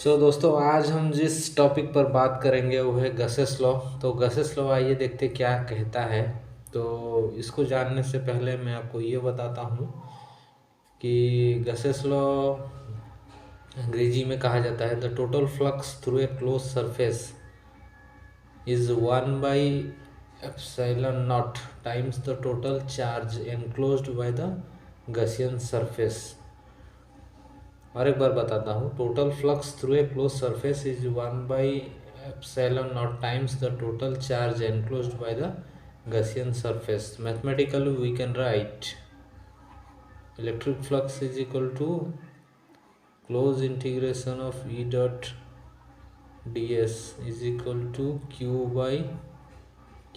दोस्तों आज हम जिस टॉपिक पर बात करेंगे वो है गसेस लॉ। तो गसेस लॉ आइए देखते क्या कहता है। तो इसको जानने से पहले मैं आपको ये बताता हूँ कि गसेस लॉ अंग्रेजी में कहा जाता है the total flux through a close surface is 1/epsilon naught times the total charge enclosed by the Gaussian surface. और एक बार बताता हूँ, total flux through a close surface is 1/epsilon naught times the total charge enclosed by the Gaussian surface. Mathematically we can write electric flux is equal to close integration of E dot ds is equal to q by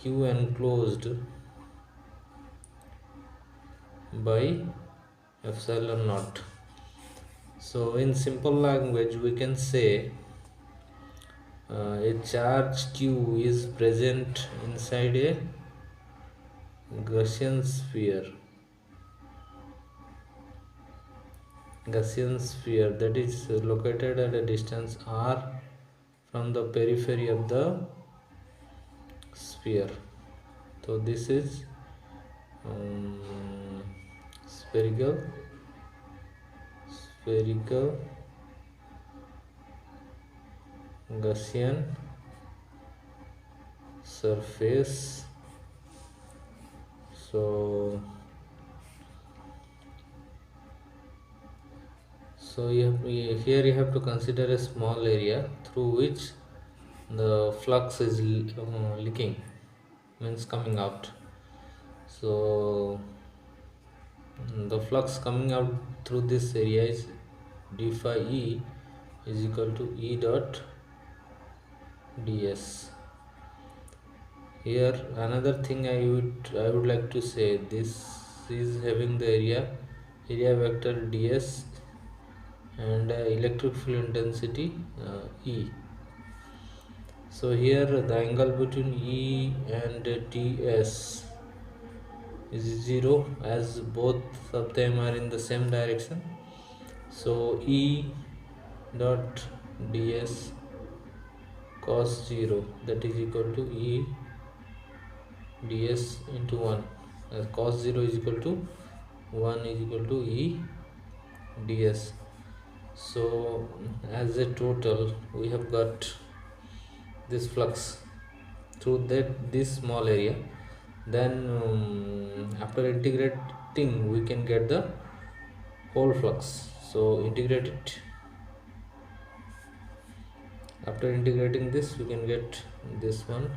q enclosed by epsilon naught. So in simple language we can say a charge q is present inside a Gaussian sphere that is located at a distance r from the periphery of the sphere. So this is spherical Gaussian surface. So here you have to consider a small area through which the flux is leaking, means coming out. So the flux coming out through this area is d phi e is equal to E dot ds. Here another thing I would like to say, this is having the area vector ds and electric field intensity E. So here the angle between E and ds is 0 as both of them are in the same direction. So E dot ds cos 0 that is equal to E ds into 1, as cos 0 is equal to 1 is equal to E ds. So as a total we have got this flux through this small area. Then after integrating we can get the whole flux. So integrate it. After integrating this we can get this one.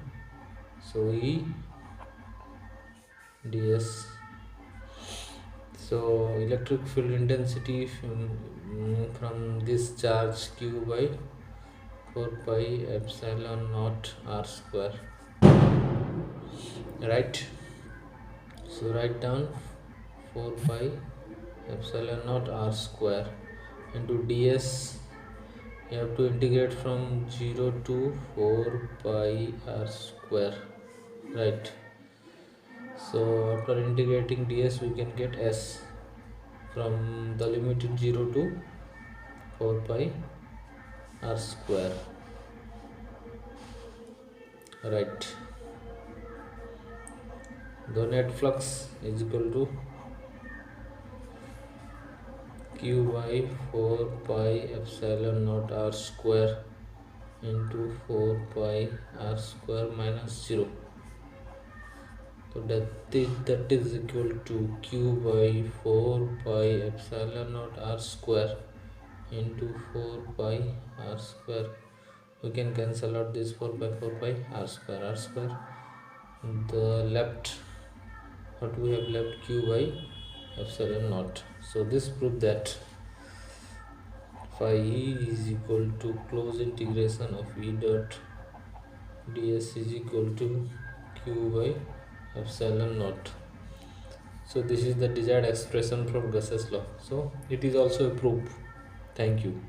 So E ds. So electric field intensity from this charge q by 4 pi epsilon naught r square, right? So write down 4 pi epsilon naught r square into ds. You have to integrate from 0 to 4 pi r square, right? So after integrating ds we can get s from the limit 0 to 4 pi r square, right? The net flux is equal to q by 4 pi epsilon naught r square into 4 pi r square minus 0. So that is equal to q by 4 pi epsilon naught r square into 4 pi r square. We can cancel out this 4 by 4 pi r square. The left, what we have left, q by epsilon naught. So this proves that phi e is equal to close integration of E dot ds is equal to q by epsilon naught. So this is the desired expression from Gauss's law. So it is also a proof. Thank you.